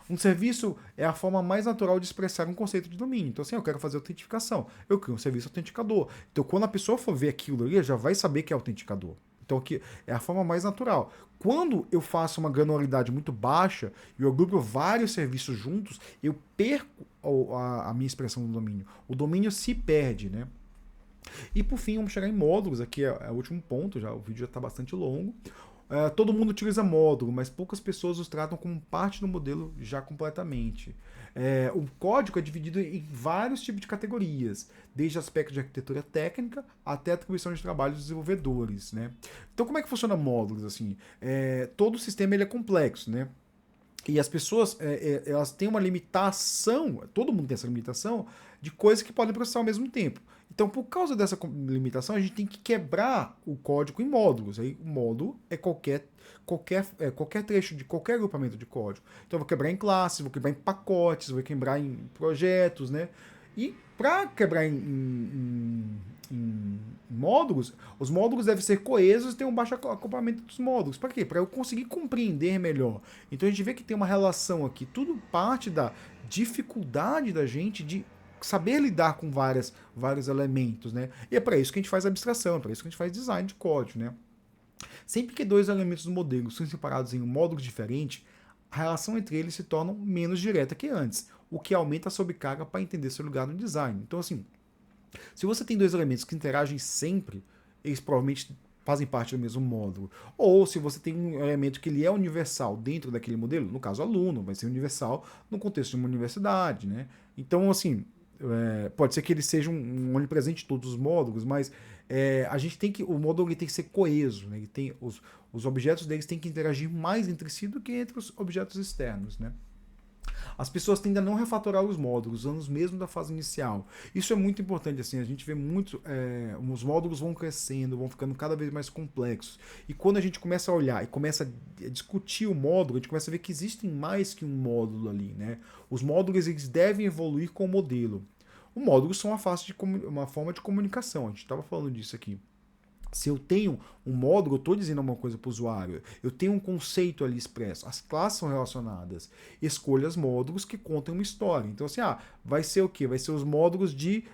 Um serviço é a forma mais natural de expressar um conceito de domínio. Então, assim, eu quero fazer autenticação. Eu crio um serviço autenticador. Então, quando a pessoa for ver aquilo ali, já vai saber que é autenticador. Então, aqui é a forma mais natural. Quando eu faço uma granularidade muito baixa e eu agrupo vários serviços juntos, eu perco a minha expressão do domínio. O domínio se perde, né? E por fim, vamos chegar em módulos, aqui é o último ponto, já o vídeo já está bastante longo. Todo mundo utiliza módulo, mas poucas pessoas os tratam como parte do modelo já completamente. O código é dividido em vários tipos de categorias, desde aspectos de arquitetura técnica até atribuição de trabalho dos desenvolvedores, né? Então, como é que funciona módulos? Assim, todo o sistema ele é complexo, né? E as pessoas, elas têm uma limitação, todo mundo tem essa limitação, de coisas que podem processar ao mesmo tempo. Então, por causa dessa limitação, a gente tem que quebrar o código em módulos. Aí, o módulo é qualquer trecho de qualquer agrupamento de código. Então, eu vou quebrar em classes, vou quebrar em pacotes, vou quebrar em projetos, né? E para quebrar em módulos, os módulos devem ser coesos e ter um baixo acoplamento dos módulos. Para quê? Para eu conseguir compreender melhor. Então a gente vê que tem uma relação aqui, tudo parte da dificuldade da gente de saber lidar com vários elementos, né? E é para isso que a gente faz abstração, é para isso que a gente faz design de código, né? Sempre que dois elementos do modelo são separados em módulos diferentes, a relação entre eles se torna menos direta que antes, o que aumenta a sobrecarga para entender seu lugar no design. Então, assim, se você tem dois elementos que interagem sempre, eles provavelmente fazem parte do mesmo módulo. Ou se você tem um elemento que ele é universal dentro daquele modelo, no caso aluno, vai ser universal no contexto de uma universidade, né? Então, assim, pode ser que ele seja um onipresente em todos os módulos, mas a gente tem que, o módulo ele tem que ser coeso, né? Ele tem, os objetos deles têm que interagir mais entre si do que entre os objetos externos, né? As pessoas tendem a não refatorar os módulos, usando os mesmos da fase inicial. Isso é muito importante, assim, a gente vê muito, os módulos vão crescendo, vão ficando cada vez mais complexos. E quando a gente começa a olhar e começa a discutir o módulo, a gente começa a ver que existem mais que um módulo ali, né? Os módulos eles devem evoluir com o modelo. Os módulos são uma forma de comunicação, a gente estava falando disso aqui. Se eu tenho um módulo, eu estou dizendo alguma coisa para o usuário. Eu tenho um conceito ali expresso. As classes são relacionadas. Escolha os módulos que contem uma história. Então, assim, vai ser o quê? Vai ser os módulos de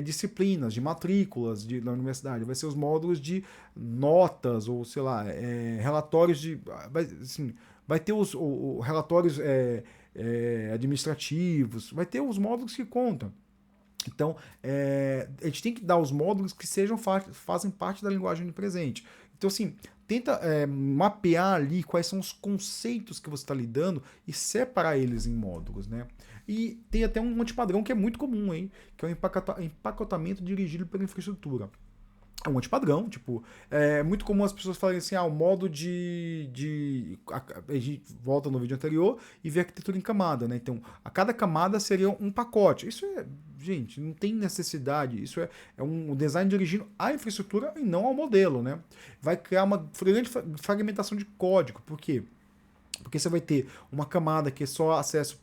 disciplinas, de matrículas na universidade. Vai ser os módulos de notas, ou sei lá, relatórios de. Vai ter os relatórios administrativos. Vai ter os módulos que contam. Então, a gente tem que dar os módulos que fazem parte da linguagem onipresente. Então, assim, tenta mapear ali quais são os conceitos que você está lidando e separar eles em módulos, né? E tem até um antipadrão que é muito comum, hein? Que é o empacotamento dirigido pela infraestrutura. É um antipadrão, tipo, é muito comum as pessoas falarem assim, o modo a gente volta no vídeo anterior e vê a arquitetura em camada, né? Então, a cada camada seria um pacote. Isso gente, não tem necessidade, isso é um design dirigindo à infraestrutura e não ao modelo, né? Vai criar uma grande fragmentação de código, por quê? Porque você vai ter uma camada que é só acesso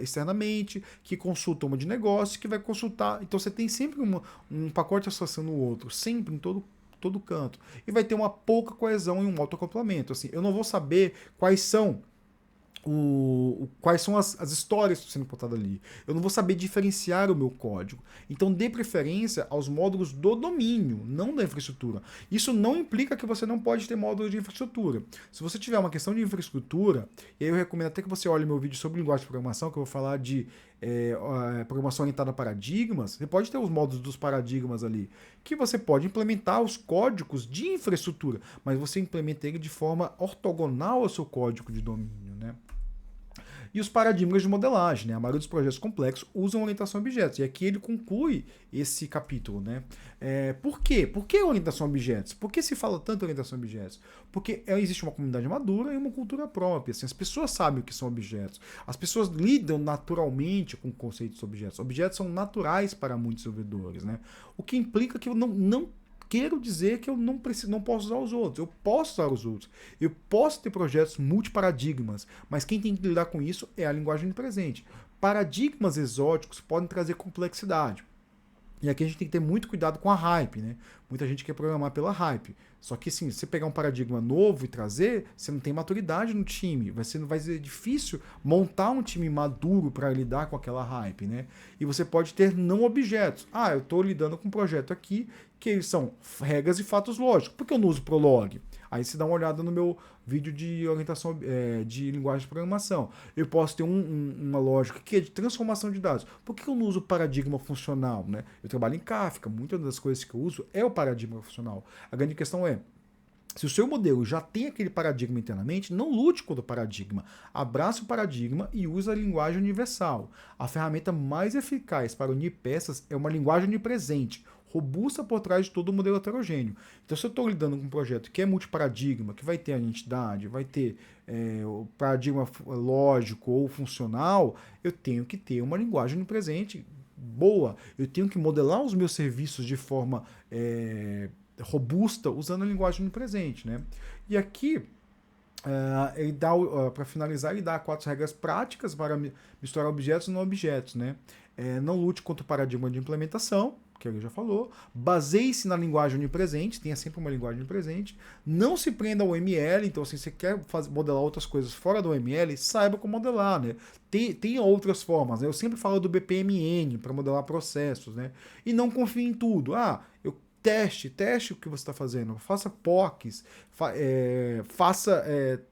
externamente, que consulta uma de negócio, que vai consultar. Então você tem sempre um pacote associando o outro, sempre em todo canto. E vai ter uma pouca coesão e um autoacoplamento. Assim, eu não vou saber quais são as histórias que estão sendo contadas ali. Eu não vou saber diferenciar o meu código. Então, dê preferência aos módulos do domínio, não da infraestrutura. Isso não implica que você não pode ter módulos de infraestrutura. Se você tiver uma questão de infraestrutura, e aí eu recomendo até que você olhe meu vídeo sobre linguagem de programação, que eu vou falar de programação orientada a paradigmas. Você pode ter os módulos dos paradigmas ali, que você pode implementar os códigos de infraestrutura, mas você implementa ele de forma ortogonal ao seu código de domínio, né? E os paradigmas de modelagem, né? A maioria dos projetos complexos usam orientação a objetos. E aqui ele conclui esse capítulo, né? Por quê? Por que orientação a objetos? Por que se fala tanto em orientação a objetos? Porque existe uma comunidade madura e uma cultura própria. Assim, as pessoas sabem o que são objetos. As pessoas lidam naturalmente com conceitos de objetos. Objetos são naturais para muitos desenvolvedores, né? O que implica que eu não quero dizer que eu não posso usar os outros. Eu posso usar os outros. Eu posso ter projetos multiparadigmas, mas quem tem que lidar com isso é a linguagem do presente. Paradigmas exóticos podem trazer complexidade. E aqui a gente tem que ter muito cuidado com a hype, né? Muita gente quer programar pela hype. Só que, assim, se você pegar um paradigma novo e trazer, você não tem maturidade no time. Vai ser difícil montar um time maduro para lidar com aquela hype, né? E você pode ter não objetos. Ah, eu estou lidando com um projeto aqui que eles são regras e fatos lógicos. Por que eu não uso Prolog? Aí você dá uma olhada no meu vídeo de orientação de linguagem de programação. Eu posso ter uma lógica que é de transformação de dados. Por que eu não uso paradigma funcional, né? Eu trabalho em Kafka, muitas das coisas que eu uso é o paradigma funcional. A grande questão é, se o seu modelo já tem aquele paradigma internamente, não lute contra o paradigma. Abrace o paradigma e use a linguagem universal. A ferramenta mais eficaz para unir peças é uma linguagem onipresente, robusta por trás de todo o modelo heterogêneo. Então, se eu estou lidando com um projeto que é multiparadigma, que vai ter a entidade, vai ter o paradigma lógico ou funcional, eu tenho que ter uma linguagem onipresente boa. Eu tenho que modelar os meus serviços de forma robusta usando a linguagem onipresente, né? E aqui ele dá, para finalizar, ele dá 4 regras práticas para misturar objetos e não objetos, né? Não lute contra o paradigma de implementação, que ele já falou. Baseie-se na linguagem onipresente, tenha sempre uma linguagem onipresente. Não se prenda ao ML, então se você quer modelar outras coisas fora do ML, saiba como modelar, né? Tem outras formas, né? Eu sempre falo do BPMN para modelar processos, né? E não confie em tudo. Teste o que você está fazendo, faça POCs,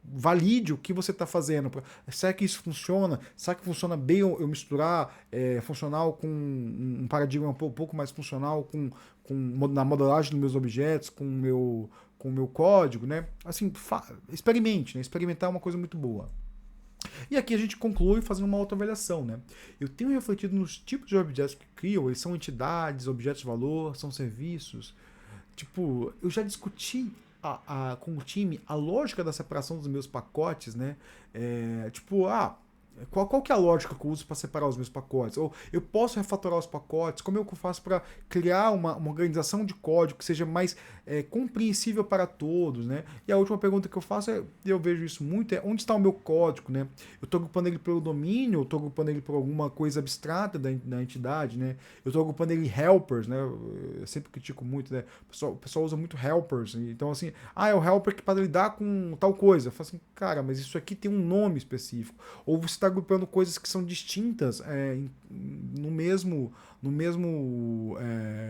valide o que você está fazendo. Será que isso funciona? Será que funciona bem eu misturar funcional com um paradigma um pouco mais funcional na modelagem dos meus objetos, com o meu código, né? Assim, experimente, né? Experimentar é uma coisa muito boa. E aqui a gente conclui fazendo uma autoavaliação, né? Eu tenho refletido nos tipos de objetos que crio, eles são entidades, objetos de valor, são serviços. Tipo, eu já discuti com o time a lógica da separação dos meus pacotes, né? Qual que é a lógica que eu uso para separar os meus pacotes? Ou eu posso refatorar os pacotes? Como é que eu faço para criar uma organização de código que seja mais compreensível para todos, né? E a última pergunta que eu faço, eu vejo isso muito, é onde está o meu código, né? Eu estou agrupando ele pelo domínio, eu estou agrupando ele por alguma coisa abstrata da entidade, né? Eu estou agrupando ele em helpers, né? Eu sempre critico muito, né? O pessoal usa muito helpers, então assim, é o helper que para lidar com tal coisa. Eu falo assim, cara, mas isso aqui tem um nome específico. Ou você está agrupando coisas que são distintas no mesmo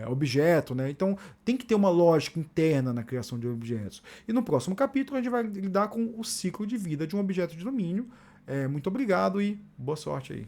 objeto, né? Então tem que ter uma lógica interna na criação de objetos. E no próximo capítulo a gente vai lidar com o ciclo de vida de um objeto de domínio. Muito obrigado e boa sorte aí.